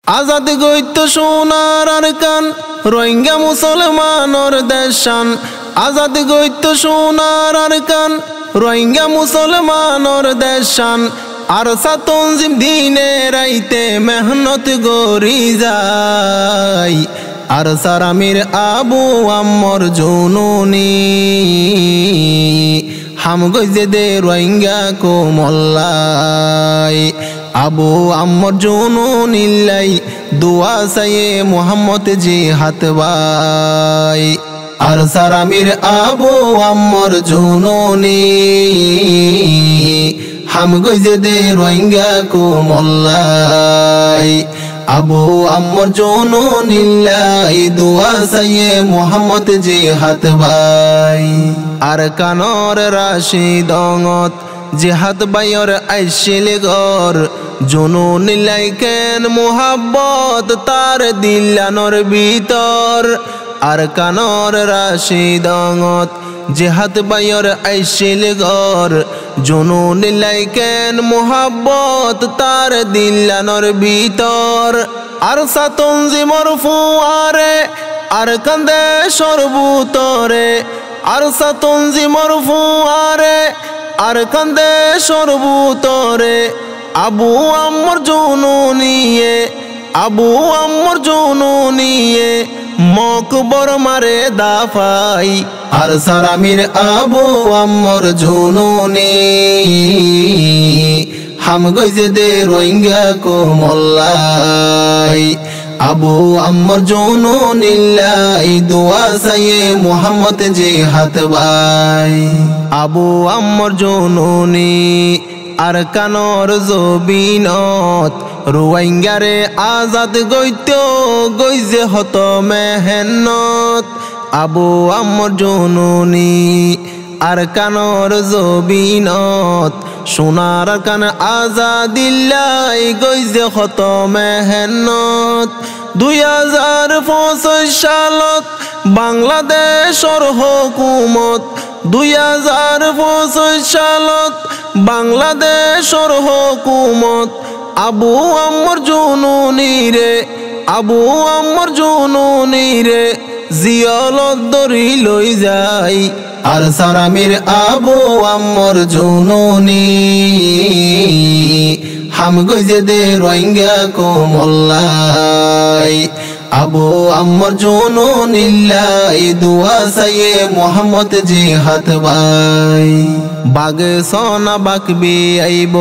আজাদ গইত সোনার আরকান রোহিঙ্গা মুসলমানর দেশান। আজাদ গইত সোনার আরকান রোহিঙ্গা মুসলমানর দেশান। আর তনজিম দিনে রাইতে মেহনত গরি যায়। আর সারামির আবু আম্মর জুনুনি হাম গইজে দে রোহিঙ্গা কো মোল্লাই। আবু আম্মর জুনুনিল্লাই দুয়া সায়ে মোহাম্মদ জিহাদ ভাই। আর সারামির আবু আম্মর জুনুনি হাম গইজে দে রোহিঙ্গা কো মোল্লাই। আবু আম্মর জুনুনিল্লাই দুয়া সায়ে মোহাম্মদ জিহাদ ভাই। আর কানর রাশিদঙত জিহাদ বাইর আইছিল গর জুনুনিল্লাই কেন মোহাব্বত তার দিলানর ভিতর। আর কানর রাশিদঙত জিহাদ বাইর আইছিল গর জুনুনিল্লাই কেন মোহাব্বত তার দিলানর ভিতর। আর তনজিমর ফুয়ারে আর কান্দে সর্বুতরে। আর তনজিমর ফুয়ারে আর কান্দে সর্বুতরে। আবু আম্মর জুনুনিয়ে আবু আম্মর জুনুনিয়ে মকবর মারে দাফাই। আর সারামির আবু আম্মর জুনুনি হাম গইজে দে রোহিঙ্গা কো মোল্লাই। আবু আম্মর জুনুনিল্লাই দুয়া সায়ে মোহাম্মদ জিহাদ ভাই। আবু আম্মর জুনুনি আর কানর জবিনত রোহিঙ্গারে আজাদ গইত গইজে হত মেহনত। আবু আম্মর জুনুনি আর কানর জবিনত সোনার কান আজাদিল্লাই গইজে হত মেহনত। 2025 সালত বাংলাদেশর হুকুমত 2025 সালত বাংলাদেশর হুকুমত আবু আম্মর জুনুনি রে আবু আম্মর জুনুনি রে জিয়ালত দরি লই যাই। আর সারামির আবু আম্মর জুনুনি হাম গইজে দে রোহিঙ্গা কো মোল্লাই। আবু আম্মর জুনুনিল্লাই দুয়া সায়ে মোহাম্মদ জিহাদ ভাই। বাগে সোনা বাকবি আইব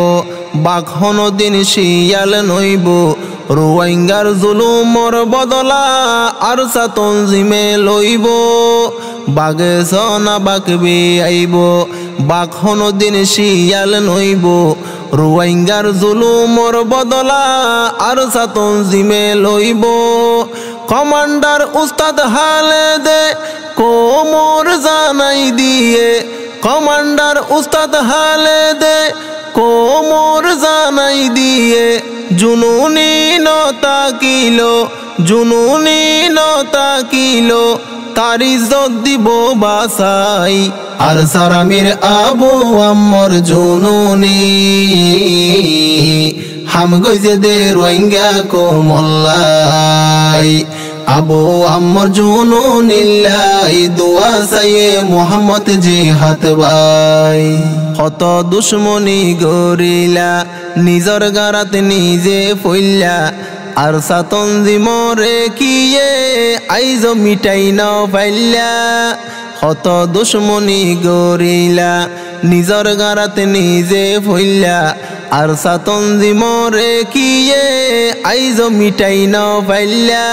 বাঘ হনো দিন শিয়াল নইব। রোহিঙ্গার জুলুমর বদলা আর তনজিমে লইব। বাগে সোনা বাকবি আইব বাঘ হনো দিন শিয়াল নইব। রোহিঙ্গার জুলুমর বদলা আর তনজিমে লইব। কমান্ডার উস্তাদ হালেদে কোমর জানাই দিয়ে। কমান্ডার উস্তাদ হালেদে কোমর জানাই দিয়ে। জুনুনি নতা কিলো জুনুনি নতা কিলো তার ইজ্জত দিব বাসাই। আর সারামির আবু আম্মর জুনুনি হাম গইজে দে রোহিঙ্গা কো মোল্লাই। আবু আম্মর জুনুনিল্লাই দুয়া সায়ে মোহাম্মদ জিহাদ ভাই। কত দুশ্মনী গরিলা নিজর গারাত নিজে ফইল্লা। আর তনজিমরে কিয়ে আইজ মিটাই ন পাইল্লা। কত দুশ্মনী গরিলা নিজর গারাত নিজে ফইল্লা। আর তনজিমরে কিয়ে আইজ মিটাই ন পাইল্লা।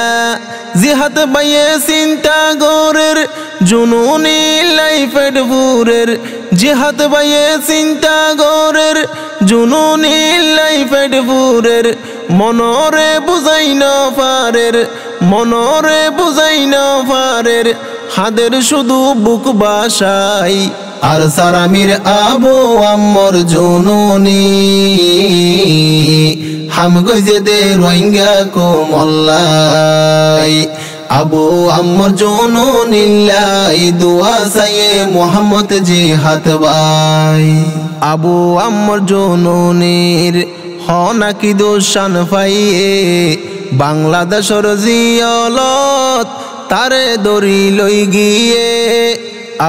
জিহাদ বাইয়ে চিন্তা গরের জুনুনিল্লাই পেট পুরের। জিহাদ বাইয়ে চিন্তা গরের জুনুনিল্লাই পেট পুরের। মনরে বুঝাই না পারের মনরে বুঝাই না পারের। হাদের শুধু বুক বাসাই। আর সারামির আবু আম্মর জুনুনি হাম গইজে দে রোহিঙ্গা কো মোল্লাই। আবু আম্মর জুনুনিল্লাই দুয়া সায়ে মোহাম্মদ জিহাদ ভাই। আবু আম্মর জুনুনির নাকি দোষান পাইয়ে বাংলাদেশর জিয়লত তারে দরি লই গিয়ে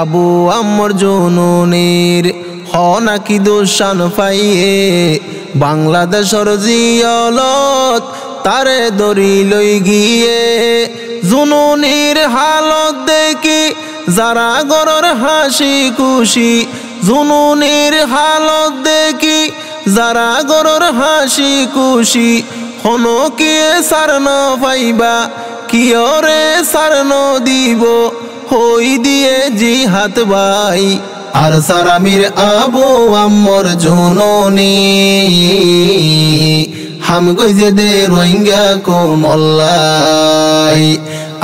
আবু আম্মর জননীর হনাকি দুশান পাইয়ে বাংলাদেশর জিয়লত তারে দরি লই গিয়ে জননীর হালত দেখি যারা গরর হাসি খুশি জননীর হালত দেখি যারা গরর হাসি খুশি হনো কিয়ে সারন পাইবা কিয়রে সারন দিব হই দিয়ে জিহাদ ভাই আর সারামির আবু আম্মর জননী হাম গইজে দে রোহিঙ্গা কো মোল্লাই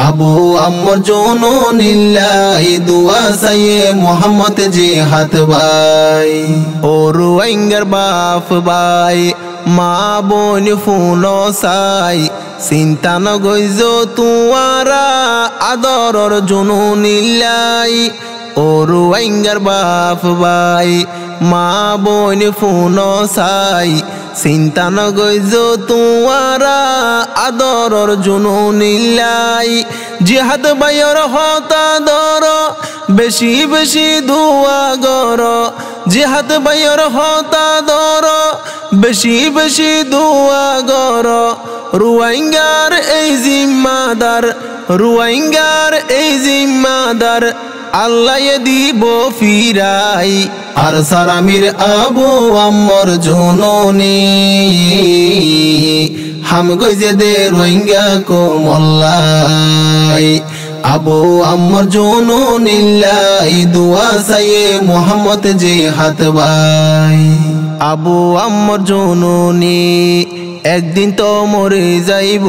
আবু আম্মর জননীল্লাই দুয়া সাইয়ে মোহাম্মদ জিহাদ ভাই ও রোহিঙ্গার বাপ ভাই মা বোন ফুনো সাই চিন্তা নগইজ তুয়ারা আদরর জননীল্লাই ও রোহিঙ্গার বাপ ভাই মা বোন ফুনো সাই চিন্তা নগইজ তুয়ারা আদরর জননীল্লাই জিহাদ ভাইয়র হতা দর বেশি বেশি দুয়া গর জিহাদ ভাইয়র হতা দর বেশি বেশি দুয়া গর রোহিঙ্গার এই জিম্মাদার রোহিঙ্গার এই জিম্মাদার আল্লাহ দিব ফিরাই আর সারামির আবু আম্মর জননী হাম গইজে দে রোহিঙ্গা কো মোল্লাই আবু আম্মর জননীল্লাই দুয়া সাইয়ে মোহাম্মদ জিহাদ ভাই আবু আম্মর জননী একদিন তো মরে যাইব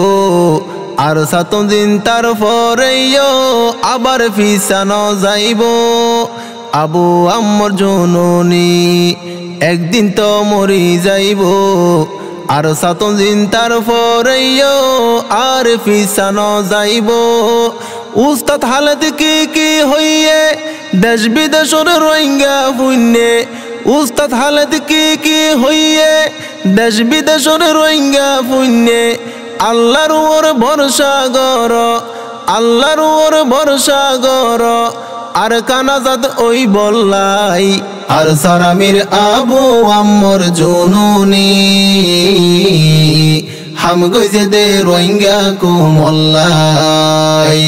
আর 7 দিন তার পরেও আবার ফিসানো যাইব আবু আম্মর জননী একদিন তো মরে যাইব আর 7 দিন তার পরেও আর ফিসানো যাইব উস্তাদ হালত কি হইয়ে দেশ বিদেশর রোহিঙ্গা পুণ্যে উস্তাদ হালত কি হইয়ে দেশ বিদেশর রোহিঙ্গা পুণ্যে আল্লাহর ওর ভরসা গর আল্লাহর ওর ভরসা গর আর কানাজাত ওই বললাই আর সারামির আবু আম্মর জননী হাম গইজে দে রোহিঙ্গা কো মোল্লাই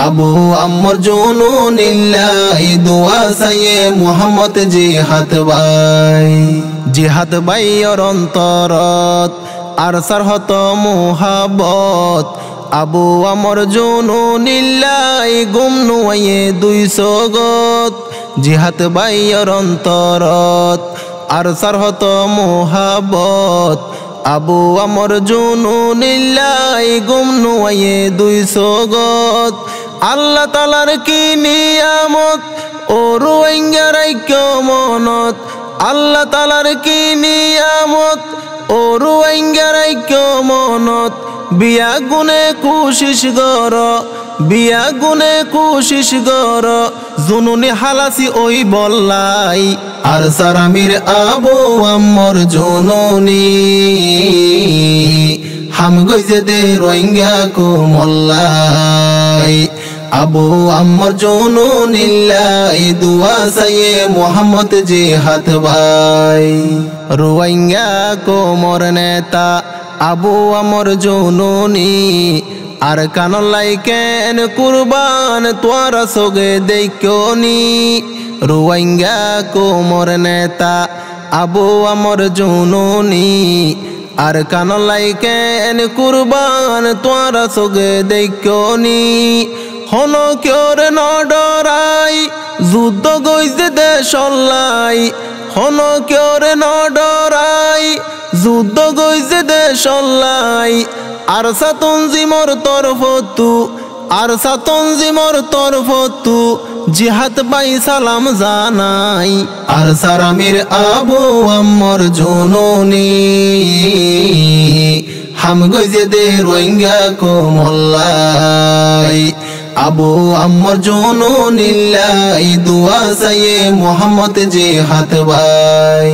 আবু আম্মর জননীল্লাই দুয়া সাইয়ে মোহাম্মদ জিহাদ ভাই জিহাদ ভাইয়র অন্তরত আর সারহত মোহাবত আবু আম্মর জননীল্লাই গুম নুয়ে 200 গত জিহাদ ভাইয়র অন্তরত আর সারহত মোহাবত আবু আম্মর জননীল্লাই গুম নুয়ে 200 গত আল্লাহ তাআলার কি নিয়ামত ও রোহিঙ্গার ঐক্য মনত আল্লাহ তাআলার কি নিয়ামত ও রোহিঙ্গার ঐক্য মনত বিয়া গুনে কোশিশ গর বিয়া গুনে কোশিশ গর জননী হালাসি ওই বললাই আর সারামির আবু আম্মর জননী হাম গইজে দে রোহিঙ্গা কো মোল্লাই আবু আম্মর জননীল্লাই দুয়া সাইয়ে মোহাম্মদ জিহাদ ভাই রোহিঙ্গা কো মোর নেতা আবু আম্মর জননী আর কানলাই কেন কুরবান তোরা সগে দেখনি রোহিঙ্গা কো মোর নেতা আবু আম্মর জননী আর কানলাই কেন কুরবান তোরা সগে দেখনি হন কিয়র নডরাই যুদ্ধ গইজে দেশলাই হন কিয়র নডরাই যুদ্ধ গইজে দেশলাই আর সাতঞ্জিমর তরফতু আর সাতঞ্জিমর তরফতু জিহাদ ভাই সালাম জানাই আর সারামির আবু আম্মর জননী হাম গইজে দে রোহিঙ্গা কো মোল্লাই আবু আম্মর জননীল্লাই দুয়া সাইয়ে মোহাম্মদ জিহাদ ভাই।